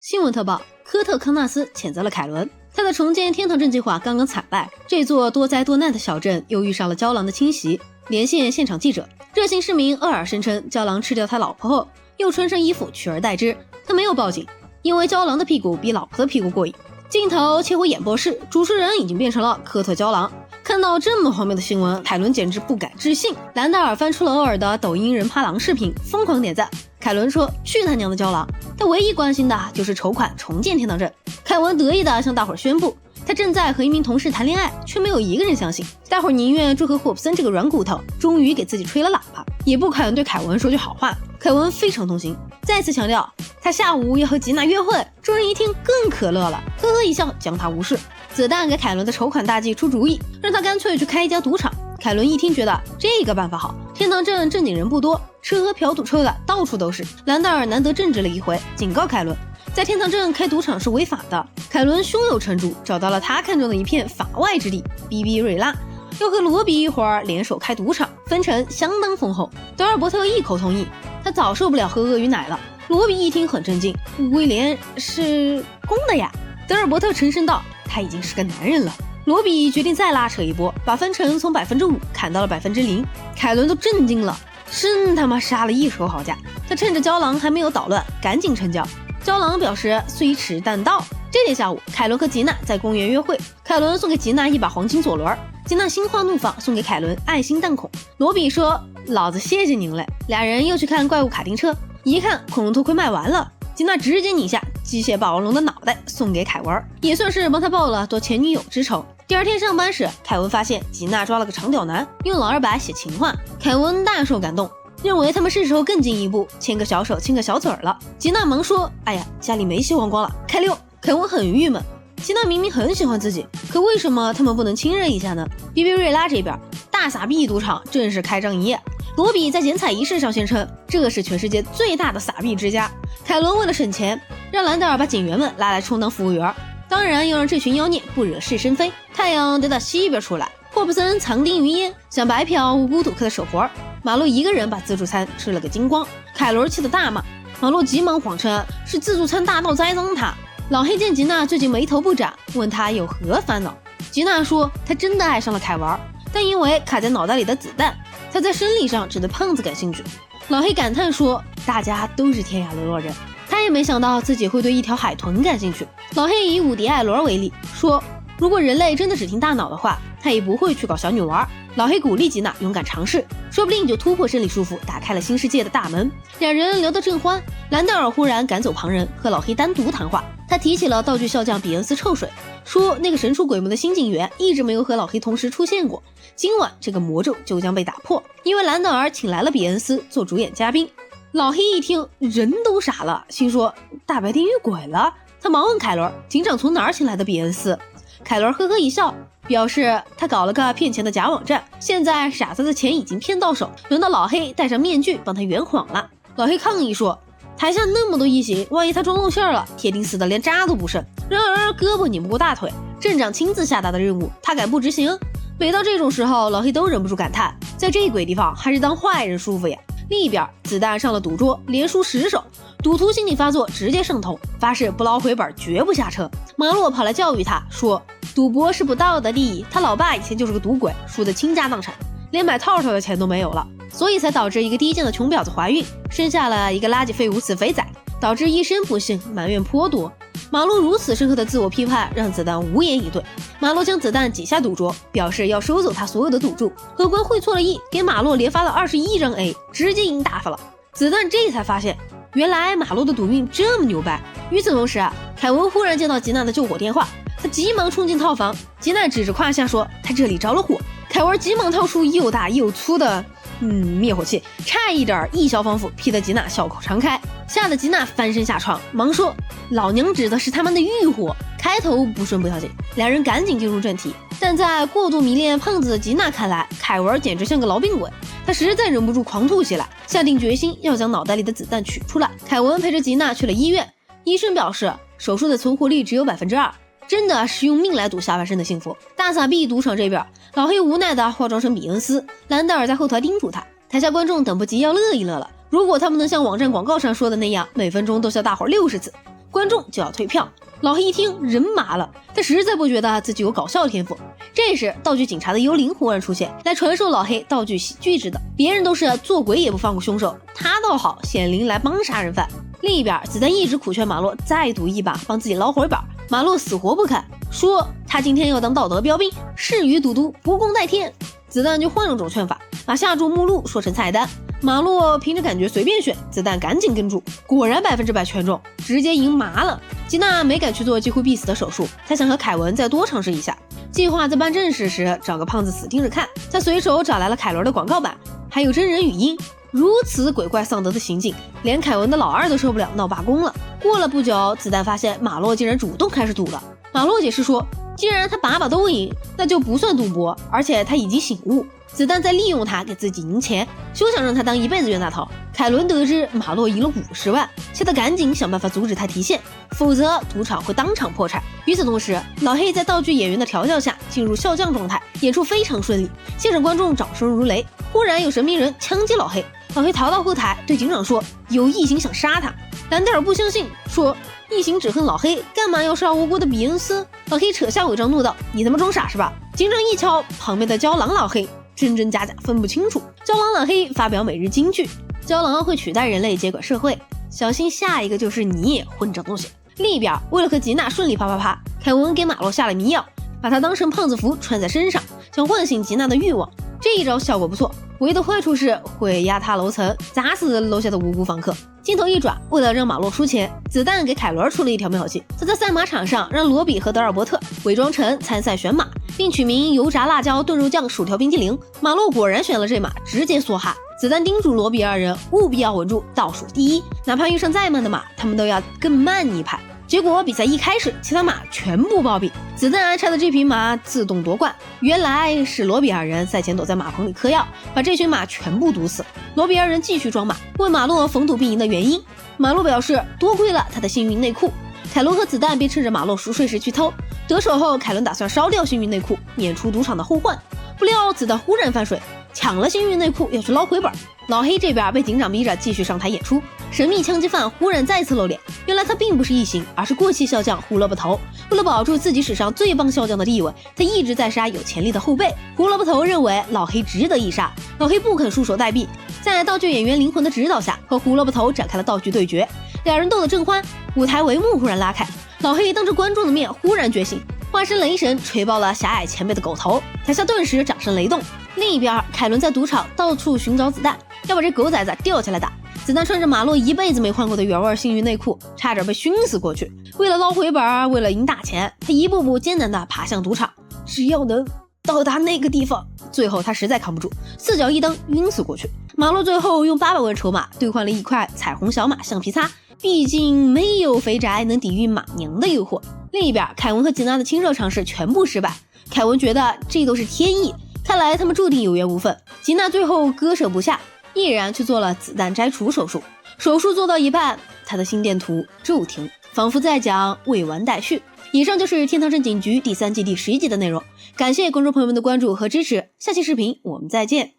新闻特报：科特·康纳斯谴责了凯伦，他的重建天堂镇计划刚刚惨败，这座多灾多难的小镇又遇上了郊狼的侵袭。连线现场记者，热心市民厄尔声称，郊狼吃掉他老婆后，又穿上衣服取而代之。他没有报警，因为郊狼的屁股比老婆的屁股过瘾。镜头切回演播室，主持人已经变成了科特郊狼。看到这么荒谬的新闻，凯伦简直不敢置信。兰戴尔翻出了偶尔的抖音人趴狼视频，疯狂点赞。凯伦说：“去他娘的郊狼！”他唯一关心的就是筹款重建天堂镇。凯文得意地向大伙宣布，他正在和一名同事谈恋爱，却没有一个人相信。大伙宁愿祝贺霍普森这个软骨头终于给自己吹了喇叭，也不肯对凯文说句好话。凯文非常痛心，再次强调他下午要和吉娜约会。众人一听更可乐了，呵呵一笑，将他无视。子弹给凯伦的筹款大计出主意，让他干脆去开一家赌场。凯伦一听觉得这个办法好，天堂镇正经人不多，吃喝嫖赌抽的到处都是。兰戴尔难得正直了一回，警告凯伦，在天堂镇开赌场是违法的。凯伦胸有成竹，找到了他看中的一片法外之地——BB瑞拉，要和罗比一伙儿联手开赌场，分成相当丰厚。德尔伯特一口同意，他早受不了喝鳄鱼奶了。罗比一听很震惊，威廉是公的呀。德尔伯特沉声道，他已经是个男人了。罗比决定再拉扯一波，把分成从 5% 砍到了 0%。凯伦都震惊了，真他妈杀了一手好价。他趁着郊狼还没有捣乱，赶紧成交。郊狼表示虽迟但到。这天下午，凯伦和吉娜在公园约会，凯伦送给吉娜一把黄金左轮，吉娜心花怒放，送给凯伦爱心弹孔。罗比说：“老子谢谢您嘞。”俩人又去看怪物卡丁车，一看恐龙头盔卖完了，吉娜直接拧下机械霸王龙的脑袋送给凯文，也算是帮他报了夺前女友之仇。第二天上班时，凯文发现吉娜抓了个长屌男，用老二白写情话，凯文大受感动，认为他们是时候更进一步，牵个小手亲个小嘴了。吉娜忙说：“哎呀，家里没洗黄瓜了，开溜。”凯文很郁闷，吉娜明明很喜欢自己，可为什么他们不能亲热一下呢？BB瑞拉这边，大撒币赌场正式开张营业。罗比在剪彩仪式上宣称，这是全世界最大的撒币之家。凯伦为了省钱，让兰戴尔把警员们拉来充当服务员，当然要让这群妖孽不惹是生非。太阳得到西边出来，霍普森藏丁于烟，想白嫖无辜赌客的手活。马洛一个人把自助餐吃了个精光，凯伦气得大骂，马洛急忙谎称是自助餐大盗栽赃他。老黑见吉娜最近眉头不展，问他有何烦恼。吉娜说她真的爱上了凯文，但因为卡在脑袋里的子弹，她在生理上只对胖子感兴趣。老黑感叹说，大家都是天涯沦落人，他也没想到自己会对一条海豚感兴趣。老黑以伍迪·艾伦为例，说如果人类真的只听大脑的话，他也不会去搞小女娃。老黑鼓励吉娜勇敢尝试，说不定就突破生理束缚，打开了新世界的大门。两人聊得正欢，兰戴尔忽然赶走旁人，和老黑单独谈话。他提起了道具笑匠比恩斯臭水，说那个神出鬼没的新警员一直没有和老黑同时出现过，今晚这个魔咒就将被打破，因为兰戴尔请来了比恩斯做主演嘉宾。老黑一听人都傻了，心说大白天遇鬼了。他忙问凯伦，警长从哪儿请来的比恩斯？凯伦呵呵一笑，表示他搞了个骗钱的假网站，现在傻子的钱已经骗到手，轮到老黑戴上面具帮他圆谎了。老黑抗议说，台下那么多异形，万一他装露馅了，铁定死的连渣都不剩。然而胳膊拧不过大腿，镇长亲自下达的任务，他敢不执行？每到这种时候，老黑都忍不住感叹，在这鬼地方还是当坏人舒服呀。另一边，子弹上了赌桌，连输10手，赌徒心理发作，直接上头，发誓不捞回本绝不下车。马洛跑来教育他说，赌博是不道德的，他老爸以前就是个赌鬼，输得倾家荡产，连买套套的钱都没有了，所以才导致一个低贱的穷婊子怀孕，生下了一个垃圾废物死肥仔，导致一生不幸，埋怨颇多。马洛如此深刻的自我批判，让子弹无言以对。马洛将子弹挤下赌桌，表示要收走他所有的赌注。荷官会错了意，给马洛连发了21张 A， 直接赢大发了。子弹这才发现，原来马洛的赌运这么牛掰。与此同时凯文忽然接到吉娜的救火电话，他急忙冲进套房，吉娜指着胯下说他这里着了火。凯文急忙掏出又大又粗的灭火器，差一点一消防斧劈得吉娜笑口常开，吓得吉娜翻身下床，忙说老娘指的是他们的欲火。开头不顺不要紧，两人赶紧进入正题。但在过度迷恋胖子的吉娜看来，凯文简直像个痨病鬼，他实在忍不住狂吐起来，下定决心要将脑袋里的子弹取出来。凯文陪着吉娜去了医院，医生表示手术的存活率只有 2%， 真的是用命来赌下半身的幸福。大撒币赌场这边，老黑无奈的化妆成比恩斯，兰戴尔在后台叮嘱他，台下观众等不及要乐一乐了，如果他们能像网站广告上说的那样，每分钟都笑大伙60次，观众就要退票。老黑一听人麻了，他实在不觉得自己有搞笑天赋。这时道具警察的幽灵忽然出现，来传授老黑道具喜剧之道。别人都是做鬼也不放过凶手，他倒好，显灵来帮杀人犯。另一边，子弹一直苦劝马洛再赌一把，帮自己捞回本。马洛死活不肯，说他今天要当道德标兵，誓与赌毒，不共戴天。子弹就换了种劝法，把下注目录说成菜单。马洛凭着感觉随便选，子弹赶紧跟注，果然100%全中，直接赢麻了。吉娜没敢去做几乎必死的手术，她想和凯文再多尝试一下。计划在办正事时找个胖子死盯着看，他随手找来了凯伦的广告版，还有真人语音。如此鬼怪丧德的行径，连凯文的老二都受不了，闹罢工了。过了不久，子弹发现马洛竟然主动开始赌了。马洛解释说，既然他把都赢，那就不算赌博，而且他已经醒悟。子弹在利用他给自己赢钱，休想让他当一辈子冤大头。凯伦得知马洛赢了50万，气得赶紧想办法阻止他提现，否则赌场会当场破产。与此同时，老黑在道具演员的调教下进入笑匠状态，演出非常顺利，现场观众掌声如雷。忽然有神秘人枪击老黑，老黑逃到后台对警长说有异形想杀他。兰德尔不相信，说异形只恨老黑，干嘛要杀无辜的比恩斯？老黑扯下伪装怒道，你他妈装傻是吧？警长一瞧旁边的胶囊老黑，真真假假分不清楚。胶囊老黑发表每日金句，胶囊会取代人类接管社会，小心下一个就是你，混账东西。另一边，为了和吉娜顺利啪啪啪，凯文给马洛下了迷药，把他当成胖子服穿在身上，想唤醒吉娜的欲望。这一招效果不错，唯一的坏处是会压塌楼层，砸死楼下的无辜房客。镜头一转，为了让马洛出钱，子弹给凯伦出了一条妙计。他在赛马场上让罗比和德尔伯特伪装成参赛选马，并取名油炸辣椒炖肉酱薯条冰激凌。马洛果然选了这马，直接梭哈。子弹叮嘱罗比二人务必要稳住倒数第一，哪怕遇上再慢的马，他们都要更慢一拍。结果比赛一开始，其他马全部暴毙，子弹安插的这匹马自动夺冠。原来是罗比二人赛前躲在马棚里嗑药，把这群马全部毒死。罗比二人继续装马，问马洛逢赌必赢的原因。马洛表示多亏了他的幸运内裤。凯伦和子弹便趁着马洛熟睡时去偷，得手后凯伦打算烧掉幸运内裤，免除赌场的后患。不料子弹忽然翻水，抢了幸运内裤要去捞回本。老黑这边被警长逼着继续上台演出，神秘枪击犯忽然再次露脸，原来他并不是异形，而是过气笑匠胡萝卜头。为了保住自己史上最棒笑匠的地位，他一直在杀有潜力的后辈。胡萝卜头认为老黑值得一杀，老黑不肯束手待毙，在道具演员灵魂的指导下，和胡萝卜头展开了道具对决。两人斗得正欢，舞台帷幕忽然拉开，老黑当着观众的面忽然觉醒，化身雷神锤爆了狭隘前辈的狗头，台下顿时掌声雷动。另一边，凯伦在赌场到处寻找子弹，要把这狗崽子吊起来打。子弹穿着马洛一辈子没换过的原味幸运内裤，差点被熏死过去。为了捞回本，为了赢大钱，他一步步艰难地爬向赌场，只要能到达那个地方。最后他实在扛不住，四脚一蹬晕死过去。马洛最后用800万筹码兑换了一块彩虹小马橡皮擦，毕竟没有肥宅能抵御马娘的诱惑。另一边，凯文和吉娜的亲热尝试全部失败，凯文觉得这都是天意，看来他们注定有缘无分。吉娜最后割舍不下，毅然去做了子弹摘除手术。手术做到一半，他的心电图骤停，仿佛在讲未完待续。以上就是天堂镇警局第3季第11集的内容，感谢观众朋友们的关注和支持，下期视频我们再见。